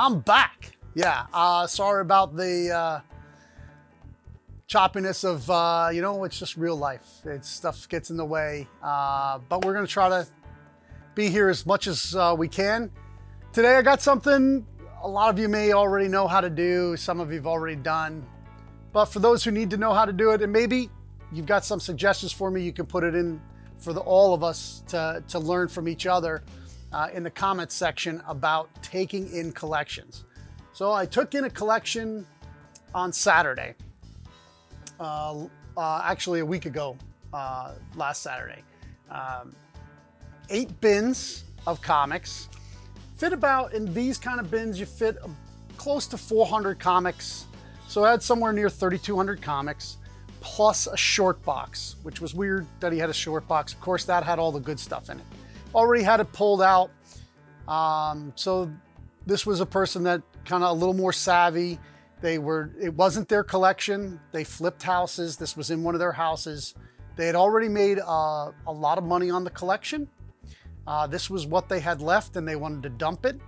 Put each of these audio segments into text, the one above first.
I'm back. Yeah, sorry about the choppiness of, you know, it's just real life. It's stuff gets in the way, but we're gonna try to be here as much as we can. Today I got something a lot of you may already know how to do, some of you've already done, but for those who need to know how to do it, and maybe you've got some suggestions for me, you can put it in for all of us to learn from each other in the comments section about taking in collections. So I took in a collection on Saturday, actually a week ago, last Saturday. 8 bins of comics. Fit about, in these kind of bins, you fit close to 400 comics. So I had somewhere near 3,200 comics, plus a short box, which was weird that he had a short box. Of course, that had all the good stuff in it. Already had it pulled out. So this was a person that kind of a little more savvy. It wasn't their collection. They flipped houses. This was in one of their houses. They had already made a lot of money on the collection. This was what they had left and they wanted to dump it.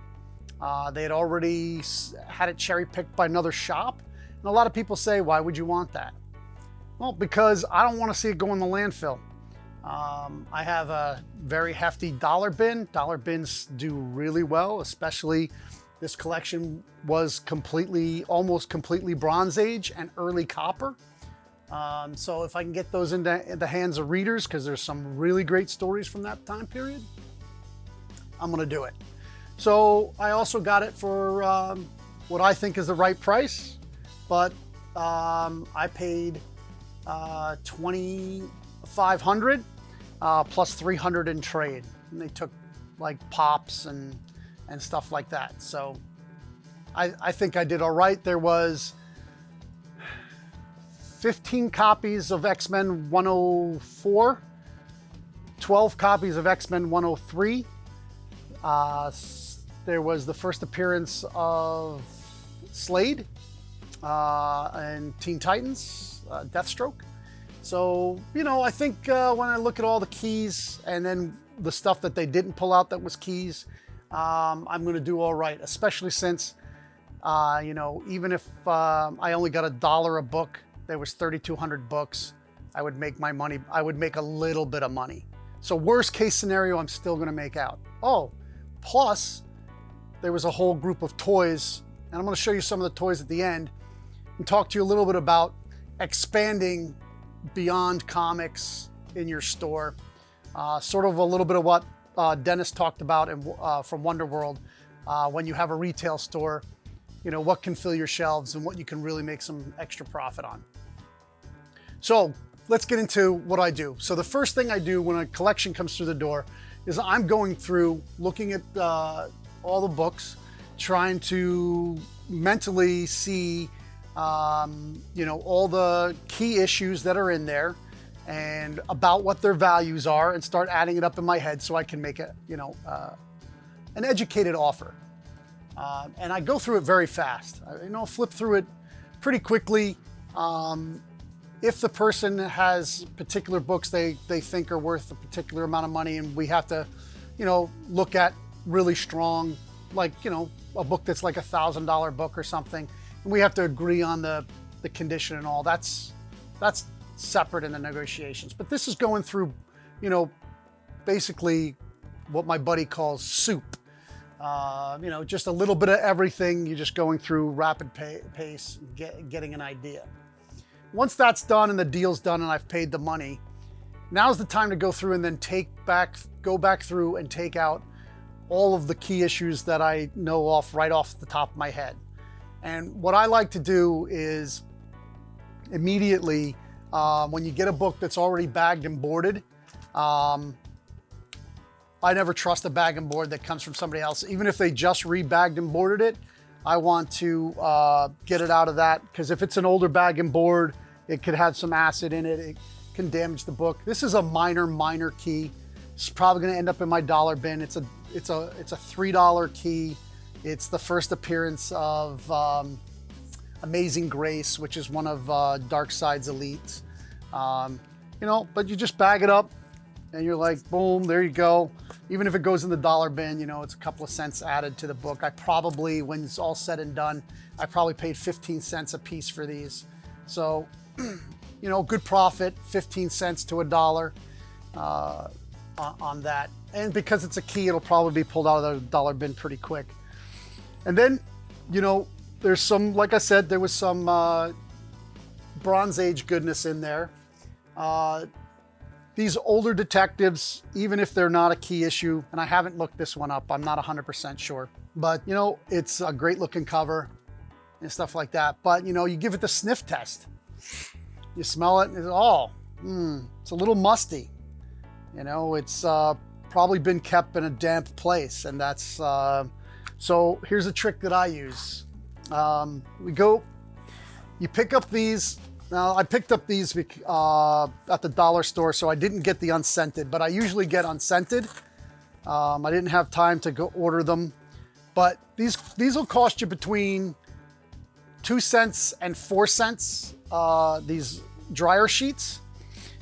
They had already had it cherry picked by another shop. And a lot of people say, why would you want that? Well, because I don't want to see it go in the landfill. I have a very hefty dollar bin. Dollar bins do really well, especially this collection was almost completely Bronze Age and early copper. So if I can get those in the hands of readers, because there's some really great stories from that time period, I'm gonna do it. So I also got it for what I think is the right price, but I paid $2,500 plus $300 in trade. And they took like pops and stuff like that. So I think I did all right. There was 15 copies of X-Men 104, 12 copies of X-Men 103. There was the first appearance of Slade and Teen Titans, Deathstroke. So, you know, I think when I look at all the keys and then the stuff that they didn't pull out that was keys, I'm going to do all right, especially since, you know, even if I only got $1 a book, there was 3,200 books, I would make my money. I would make a little bit of money. So worst case scenario, I'm still going to make out. Oh, plus there was a whole group of toys, and I'm going to show you some of the toys at the end and talk to you a little bit about expanding beyond comics in your store. Sort of a little bit of what Dennis talked about from Wonder World. When you have a retail store, you know, what can fill your shelves and what you can really make some extra profit on. So let's get into what I do. So the first thing I do when a collection comes through the door is I'm going through, looking at all the books, trying to mentally see, you know, all the key issues that are in there and about what their values are, and start adding it up in my head so I can make a, you know, an educated offer. And I go through it very fast. You know, flip through it pretty quickly. If the person has particular books they think are worth a particular amount of money, and we have to, you know, look at really strong, like, you know, a book that's like $1,000 book or something, and we have to agree on the condition and all, that's separate in the negotiations. But this is going through, you know, basically what my buddy calls soup. You know, just a little bit of everything. You're just going through rapid pace, getting an idea. Once that's done and the deal's done and I've paid the money, now's the time to go through and then go back through and take out all of the key issues that I know right off the top of my head. And what I like to do is immediately, when you get a book that's already bagged and boarded, I never trust a bag and board that comes from somebody else. Even if they just rebagged and boarded it, I want to get it out of that, because if it's an older bag and board, it could have some acid in it. It can damage the book. This is a minor key. It's probably going to end up in my dollar bin. It's a $3 key. It's the first appearance of Amazing Grace, which is one of Darkseid's elites. You know, but you just bag it up, and you're like, boom, there you go. Even if it goes in the dollar bin, you know, it's a couple of cents added to the book. I probably, when it's all said and done, I probably paid 15 cents a piece for these. So, you know, good profit, 15 cents to $1 on that. And because it's a key, it'll probably be pulled out of the dollar bin pretty quick. And then, you know, there's some, like I said, there was some Bronze Age goodness in there. These older detectives, even if they're not a key issue, and I haven't looked this one up, I'm not 100% sure, but you know, it's a great looking cover and stuff like that. But you know, you give it the sniff test. You smell it and it's, oh, it's a little musty. You know, it's probably been kept in a damp place, and that's, so here's a trick that I use. You pick up these. Now, I picked up these at the dollar store, so I didn't get the unscented, but I usually get unscented. I didn't have time to go order them, but these will cost you between 2 cents and 4 cents, these dryer sheets.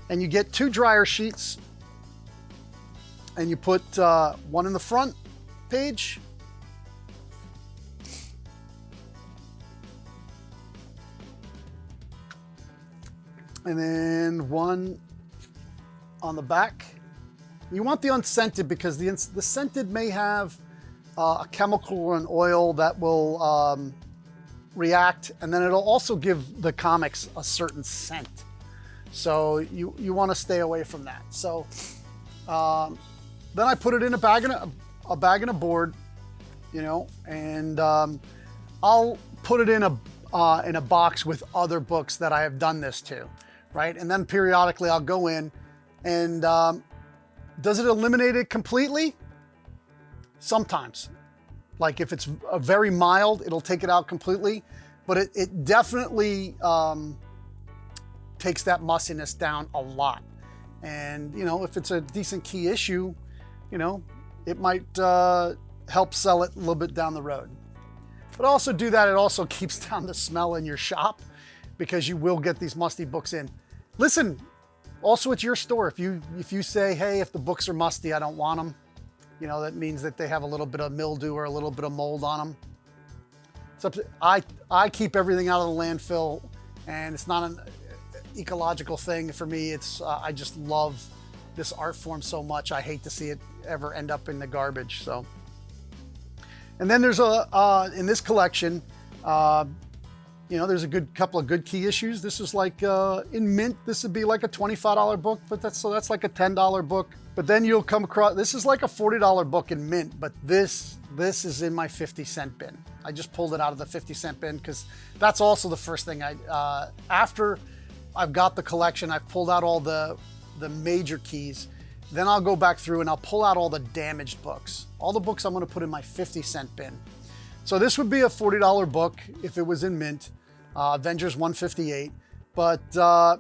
And you get 2 dryer sheets, and you put one in the front page, and then one on the back. You want the unscented because the scented may have a chemical or an oil that will react, and then it'll also give the comics a certain scent. So you want to stay away from that. So then I put it in a bag and a board, you know, and I'll put it in a box with other books that I have done this to. Right? And then periodically I'll go in and does it eliminate it completely? Sometimes. Like if it's very mild, it'll take it out completely, but it definitely takes that mustiness down a lot. And you know, if it's a decent key issue, you know, it might help sell it a little bit down the road. But also do that, it also keeps down the smell in your shop, because you will get these musty books in. Listen, also it's your store. If you say, hey, if the books are musty, I don't want them, you know, that means that they have a little bit of mildew or a little bit of mold on them. It's up to, I keep everything out of the landfill, and it's not an ecological thing for me. It's I just love this art form so much. I hate to see it ever end up in the garbage. So, and then there's in this collection, you know, there's a couple of good key issues. This is like in mint, this would be like a $25 book, but that's like a $10 book. But then you'll come across, this is like a $40 book in mint, but this is in my 50-cent bin. I just pulled it out of the 50-cent bin because that's also the first thing after I've got the collection, I've pulled out all the major keys. Then I'll go back through and I'll pull out all the damaged books. All the books I'm gonna put in my 50-cent bin. So this would be a $40 book if it was in mint, Avengers 158. But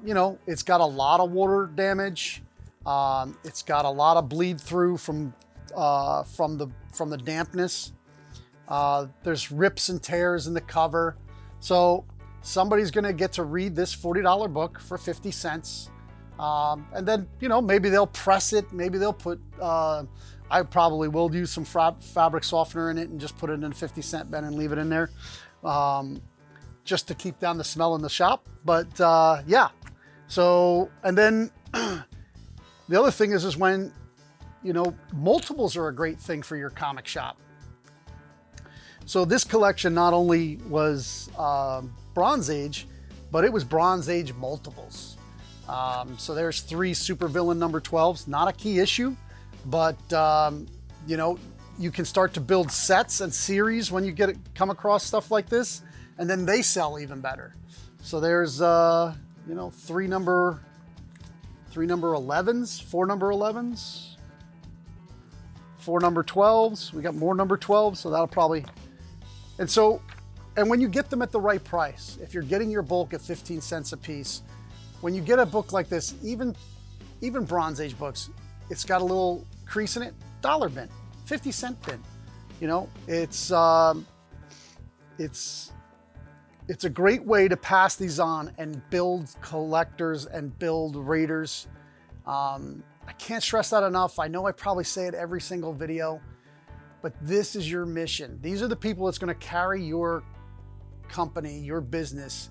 you know, it's got a lot of water damage. It's got a lot of bleed through from the dampness. There's rips and tears in the cover. So somebody's gonna get to read this $40 book for 50 cents. And then, you know, maybe they'll press it. Maybe they'll put, I probably will use some fabric softener in it and just put it in a 50-cent bin and leave it in there, just to keep down the smell in the shop. But yeah, so, and then the other thing is when, you know, multiples are a great thing for your comic shop. So this collection not only was Bronze Age, but it was Bronze Age multiples. So there's 3 supervillain number 12s, not a key issue, but you know, you can start to build sets and series when you come across stuff like this, and then they sell even better. So there's you know, 3 number 11s, 4 number 11s, 4 number 12s. We got more number 12s, so that'll probably, and when you get them at the right price, if you're getting your bulk at 15 cents a piece, when you get a book like this, even Bronze Age books, it's got a little crease in it, dollar bin, 50-cent bin. You know, it's a great way to pass these on and build collectors and build readers. I can't stress that enough. I know I probably say it every single video, but this is your mission. These are the people that's going to carry your company, your business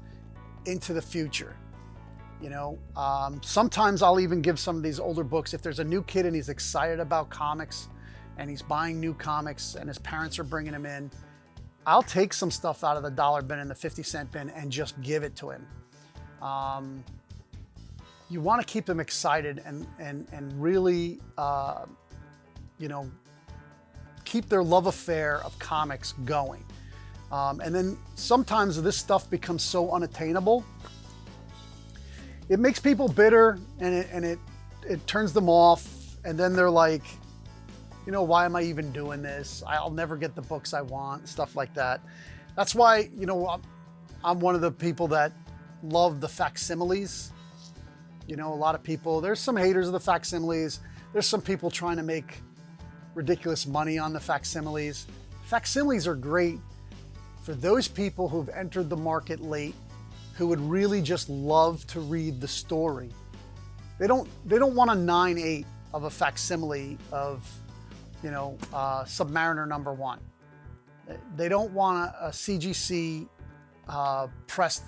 into the future. You know, sometimes I'll even give some of these older books. If there's a new kid and he's excited about comics and he's buying new comics and his parents are bringing him in, I'll take some stuff out of the dollar bin and the 50-cent bin and just give it to him. You want to keep them excited and really, you know, keep their love affair of comics going. And then sometimes this stuff becomes so unattainable. It makes people bitter, and it turns them off. And then they're like, you know, why am I even doing this? I'll never get the books I want, stuff like that. That's why, you know, I'm one of the people that love the facsimiles. You know, a lot of people, there's some haters of the facsimiles. There's some people trying to make ridiculous money on the facsimiles. Facsimiles are great for those people who've entered the market late, who would really just love to read the story. They don't want a 9/8 of a facsimile of, you know, Submariner #1. They don't want a CGC pressed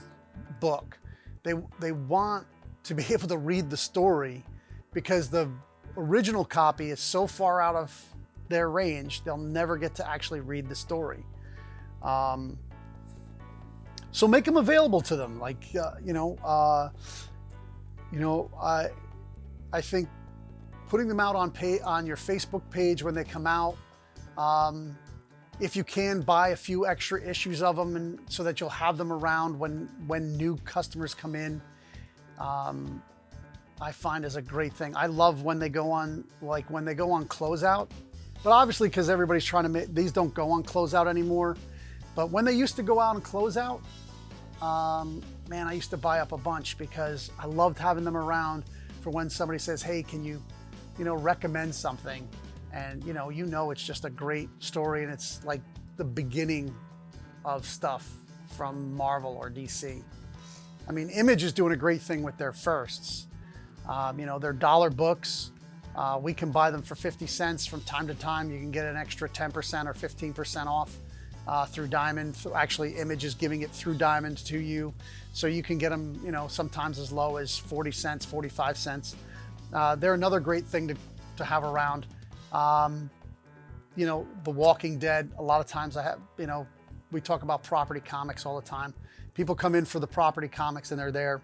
book. They want to be able to read the story, because the original copy is so far out of their range, they'll never get to actually read the story. So make them available to them. Like, I think putting them out on your Facebook page when they come out. If you can, buy a few extra issues of them, and so that you'll have them around when new customers come in. I find is a great thing. I love when they go on, like when they go on closeout, but obviously because everybody's trying to make, these don't go on closeout anymore. But when they used to go out and closeout, man, I used to buy up a bunch, because I loved having them around for when somebody says, hey, can you recommend something? And it's just a great story, and it's like the beginning of stuff from Marvel or DC. I mean, Image is doing a great thing with their firsts. They're dollar books. We can buy them for 50 cents from time to time. You can get an extra 10% or 15% off through Diamond. So actually, Image is giving it through Diamond to you. So you can get them, sometimes as low as 40 cents, 45 cents. They're another great thing to have around. The Walking Dead, a lot of times we talk about property comics all the time. People come in for the property comics and they're there.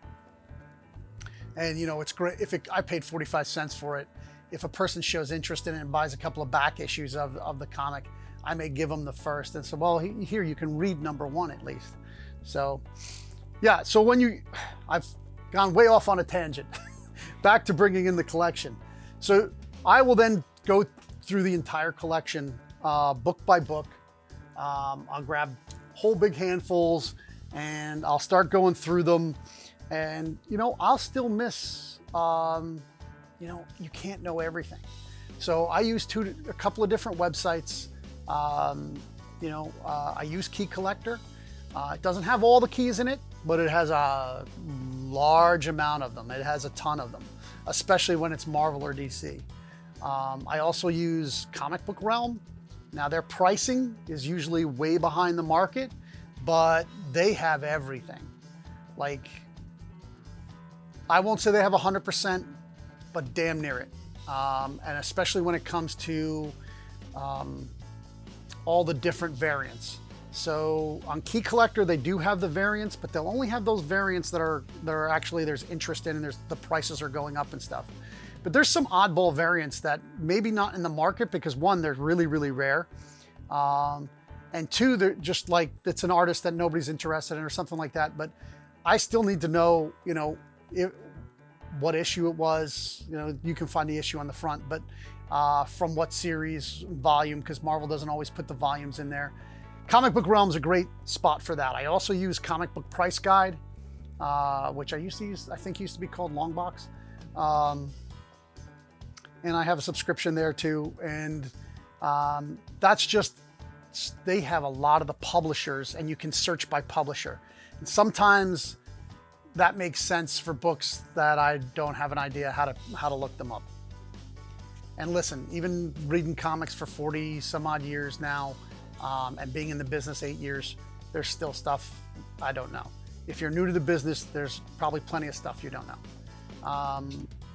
And it's great. I paid 45 cents for it. If a person shows interest in it and buys a couple of back issues of the comic, I may give them the first and say, well, here, you can read #1 at least. So yeah, so I've gone way off on a tangent. Back to bringing in the collection. So I will then go through the entire collection, book by book. I'll grab whole big handfuls and I'll start going through them. And, I'll still miss, you can't know everything. So I use a couple of different websites. I use Key Collector. It doesn't have all the keys in it, but it has a large amount of them. It has a ton of them, especially when it's Marvel or DC. I also use Comic Book Realm. Now their pricing is usually way behind the market, but they have everything. Like, I won't say they have 100%, but damn near it. And especially when it comes to all the different variants. So on Key Collector, they do have the variants, but they'll only have those variants that are actually there's interest in, and the prices are going up and stuff. But there's some oddball variants that maybe not in the market, because one, they're really, really rare. And two, they're just like, it's an artist that nobody's interested in or something like that. But I still need to know, what issue it was. You can find the issue on the front, but from what series, volume, because Marvel doesn't always put the volumes in there. Comic Book Realm's a great spot for that. I also use Comic Book Price Guide, which I used to use, I think used to be called Longbox. And I have a subscription there too. And that's just, they have a lot of the publishers, and you can search by publisher. And sometimes that makes sense for books that I don't have an idea how to look them up. And listen, even reading comics for 40 some odd years now, and being in the business 8 years, there's still stuff I don't know. If you're new to the business, there's probably plenty of stuff you don't know.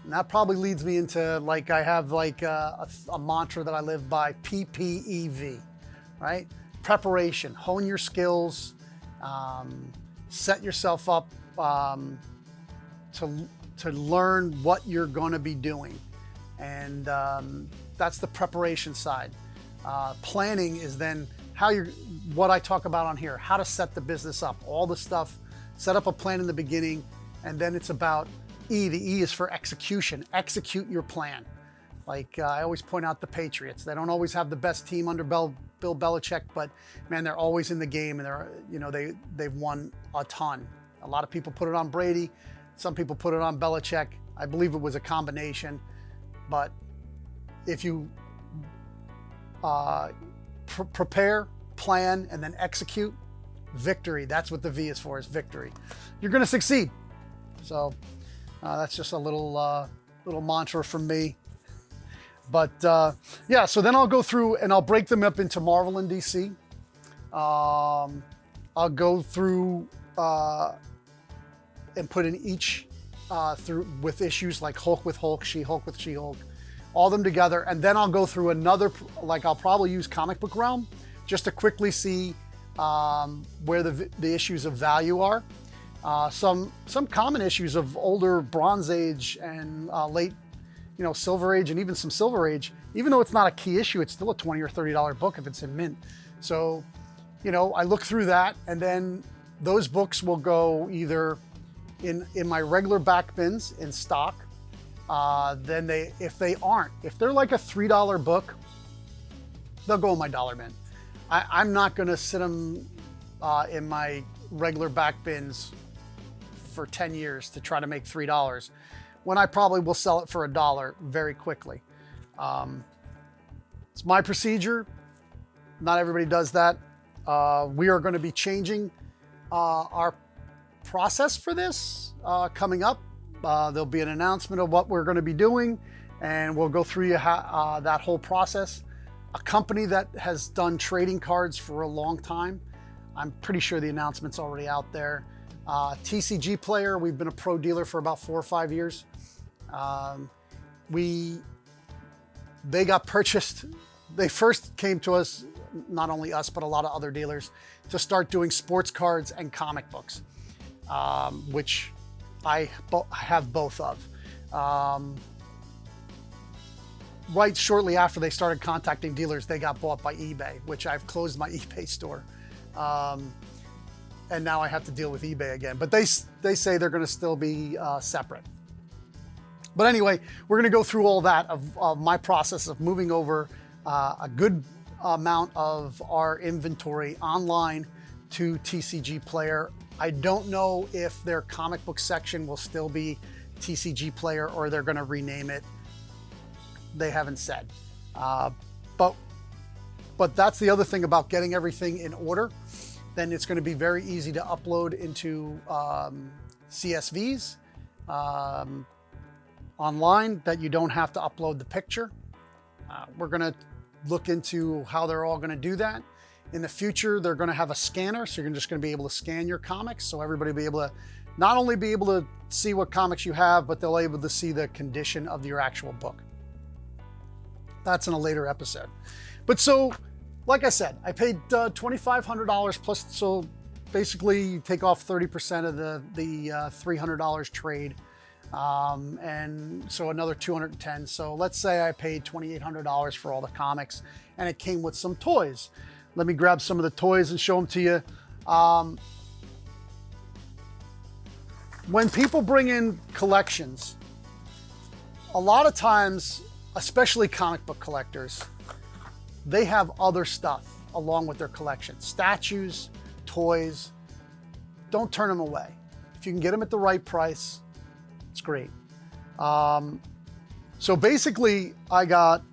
And that probably leads me into, like, I have like a mantra that I live by, PPEV, right? Preparation, hone your skills, set yourself up to learn what you're going to be doing. And that's the preparation side. Planning is then what I talk about on here, how to set the business up, all the stuff, set up a plan in the beginning, and then it's about E. The E is for execution. Execute your plan. Like I always point out the Patriots. They don't always have the best team under Bill Belichick, but man, they're always in the game, and they've won a ton. A lot of people put it on Brady. Some people put it on Belichick. I believe it was a combination. But if you prepare, plan, and then execute, victory. That's what the V is for, is victory. You're going to succeed. So that's just a little mantra from me. But yeah, so then I'll go through and I'll break them up into Marvel and DC. I'll go through and put in each through with issues like Hulk with Hulk, She-Hulk with She-Hulk, all them together. And then I'll go through another, like I'll probably use Comic Book Realm just to quickly see where the issues of value are. Some common issues of older Bronze Age and late, Silver Age, and even some Silver Age. Even though it's not a key issue, it's still a $20 or $30 book if it's in mint. So, I look through that, and then those books will go either in my regular back bins in stock. Then if they're like a $3 book, they'll go in my dollar bin. I'm not going to sit them in my regular back bins for 10 years to try to make $3 when I probably will sell it for $1 very quickly. It's my procedure. Not everybody does that. We are going to be changing our process for this coming up. There'll be an announcement of what we're going to be doing, and we'll go through that whole process. A company that has done trading cards for a long time. I'm pretty sure the announcement's already out there. TCG Player, we've been a pro dealer for about 4 or 5 years. They got purchased. They first came to us, not only us, but a lot of other dealers, to start doing sports cards and comic books, which I have both of. Right shortly after they started contacting dealers, they got bought by eBay, which I've closed my eBay store. And now I have to deal with eBay again. But they say they're going to still be separate. But anyway, we're going to go through all that of my process of moving over a good amount of our inventory online to TCG Player. I don't know if their comic book section will still be TCG Player or they're going to rename it. They haven't said. But that's the other thing about getting everything in order. Then it's going to be very easy to upload into CSVs online, that you don't have to upload the picture. We're going to look into how they're all going to do that. In the future, they're going to have a scanner, so you're just going to be able to scan your comics, so everybody will be able to not only be able to see what comics you have, but they'll be able to see the condition of your actual book. That's in a later episode. But so, like I said, I paid $2,500 plus, so basically take off 30% of the $300 trade. And so another $210. So let's say I paid $2,800 for all the comics, and it came with some toys. Let me grab some of the toys and show them to you. When people bring in collections, a lot of times, especially comic book collectors, they have other stuff along with their collection. Statues, toys. Don't turn them away. If you can get them at the right price, it's great. So basically, I got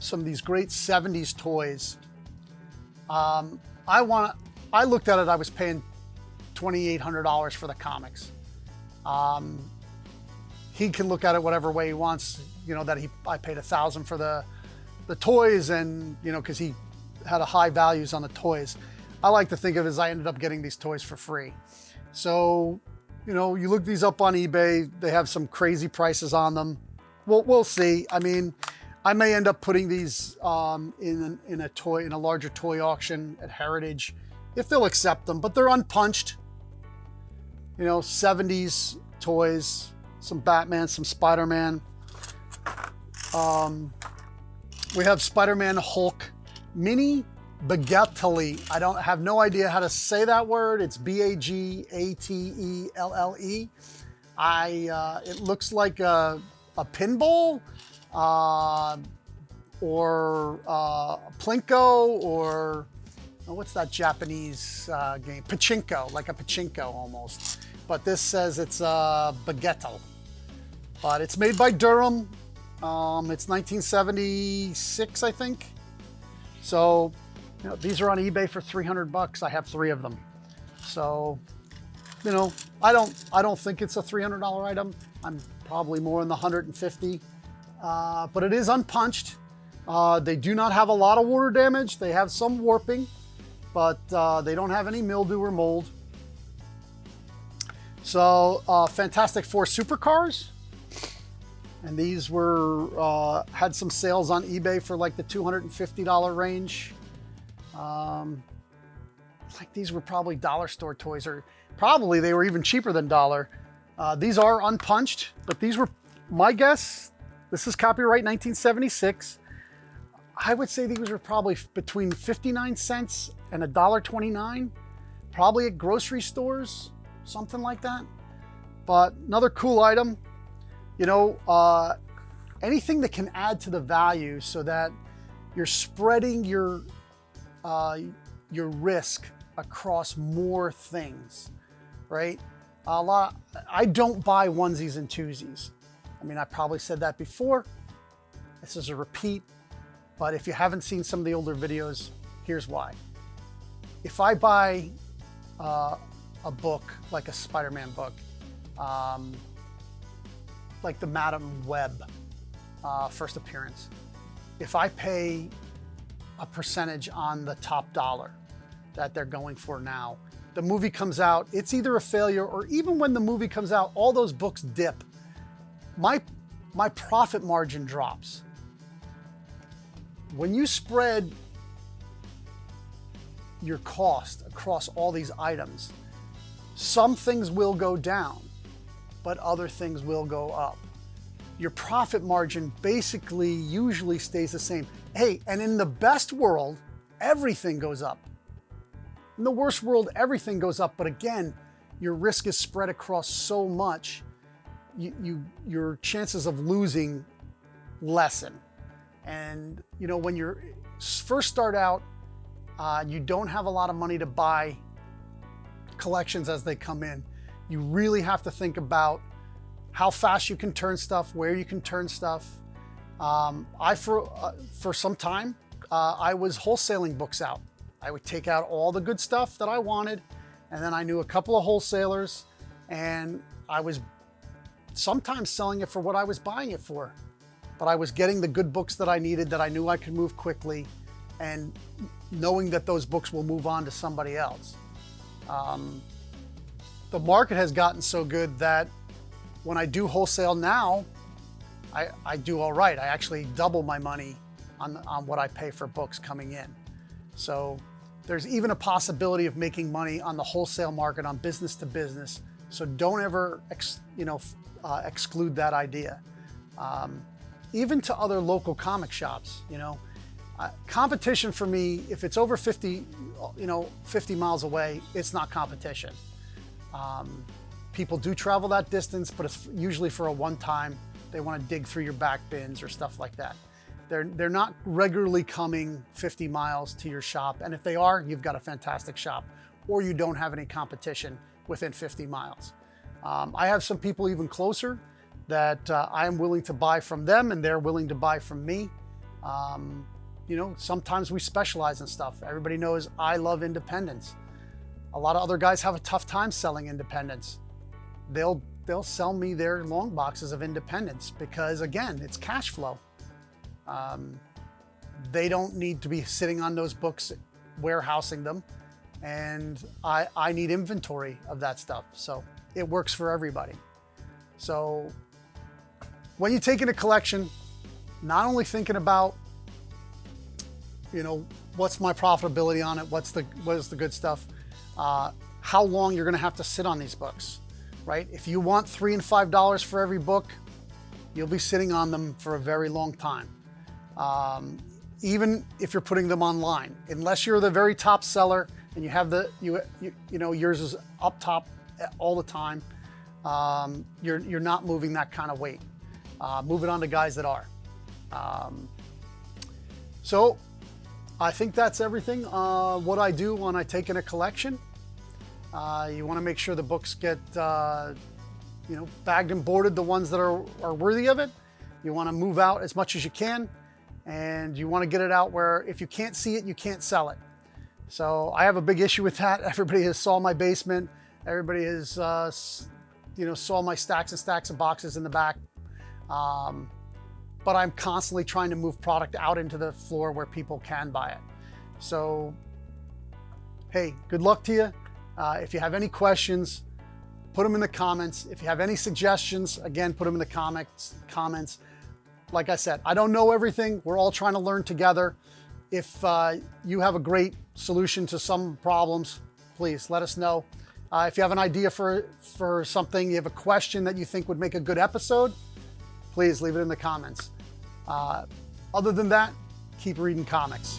some of these great 70s toys. I looked at it, I was paying $2,800 for the comics. he can look at it whatever way he wants, you know, that I paid $1,000 for the toys, and, you know, because he had a high values on the toys. I like to think of it as I ended up getting these toys for free. So, you know, you look these up on eBay, they have some crazy prices on them. We'll see. I mean, I may end up putting these in a larger toy auction at Heritage, if they'll accept them, but they're unpunched. You know, 70s toys, some Batman, some Spider-Man. We have Spider-Man Hulk Mini Bagatelle. I have no idea how to say that word. It's Bagatelle. It looks like a pinball, or Plinko, or what's that Japanese game? Pachinko, like a pachinko almost. But this says it's a baguette. But it's made by Durham. It's 1976, I think. So, you know, these are on eBay for $300. I have 3 of them. So, you know, I don't think it's a $300 item. I'm probably more in the 150. But it is unpunched. They do not have a lot of water damage. They have some warping, but they don't have any mildew or mold. So, Fantastic Four supercars. And these were, had some sales on eBay for like the $250 range. Like these were probably dollar store toys, or probably they were even cheaper than dollar. These are unpunched, but these were, my guess, this is copyright 1976. I would say these were probably between 59 cents and $1.29, probably at grocery stores, something like that. But another cool item. You know, anything that can add to the value so that you're spreading your risk across more things, right? I don't buy onesies and twosies. I mean, I probably said that before. This is a repeat, but if you haven't seen some of the older videos, here's why. If I buy a book, like a Spider-Man book, like the Madam Web first appearance, if I pay a percentage on the top dollar that they're going for now, the movie comes out, it's either a failure, or even when the movie comes out, all those books dip. My profit margin drops. When you spread your cost across all these items, some things will go down, but other things will go up. Your profit margin basically usually stays the same. Hey, and in the best world, everything goes up. In the worst world, everything goes up, but again, your risk is spread across so much, your chances of losing lessen. And you know, when you first start out, you don't have a lot of money to buy collections as they come in. You really have to think about how fast you can turn stuff, where you can turn stuff. For some time, I was wholesaling books out. I would take out all the good stuff that I wanted, and then I knew a couple of wholesalers, and I was sometimes selling it for what I was buying it for. But I was getting the good books that I needed, that I knew I could move quickly, and knowing that those books will move on to somebody else. The market has gotten so good that when I do wholesale now, I do all right. I actually double my money on what I pay for books coming in. So there's even a possibility of making money on the wholesale market, on business to business. So don't ever exclude that idea. Even to other local comic shops, you know. Competition for me, if it's over 50 miles away, it's not competition. People do travel that distance, but it's usually for a one-time. They want to dig through your back bins or stuff like that. They're not regularly coming 50 miles to your shop, and if they are, you've got a fantastic shop, or you don't have any competition within 50 miles. I have some people even closer that I am willing to buy from them, and they're willing to buy from me. You know, sometimes we specialize in stuff. Everybody knows I love independents. A lot of other guys have a tough time selling independents. They'll they'll sell me their long boxes of Independence because, again, it's cash flow. They don't need to be sitting on those books, warehousing them, and I need inventory of that stuff. So it works for everybody. So when you take in a collection, not only thinking about, you know, what's my profitability on it, what is the good stuff, how long you're going to have to sit on these books, right? If you want $3 and $5 for every book, you'll be sitting on them for a very long time. Even if you're putting them online, unless you're the very top seller and you have you know, yours is up top all the time, you're not moving that kind of weight. Move it on to guys that are. So I think that's everything. What I do when I take in a collection, you want to make sure the books get you know, bagged and boarded, the ones that are worthy of it. You want to move out as much as you can, and you want to get it out where if you can't see it, you can't sell it. So I have a big issue with that. Everybody has saw my basement. Everybody has you know, saw my stacks and stacks of boxes in the back. But I'm constantly trying to move product out into the floor where people can buy it. So, hey, good luck to you. If you have any questions, put them in the comments. If you have any suggestions, again, put them in the comments. Like I said, I don't know everything. We're all trying to learn together. If you have a great solution to some problems, please let us know. If you have an idea for something, you have a question that you think would make a good episode, please leave it in the comments. Other than that, keep reading comics.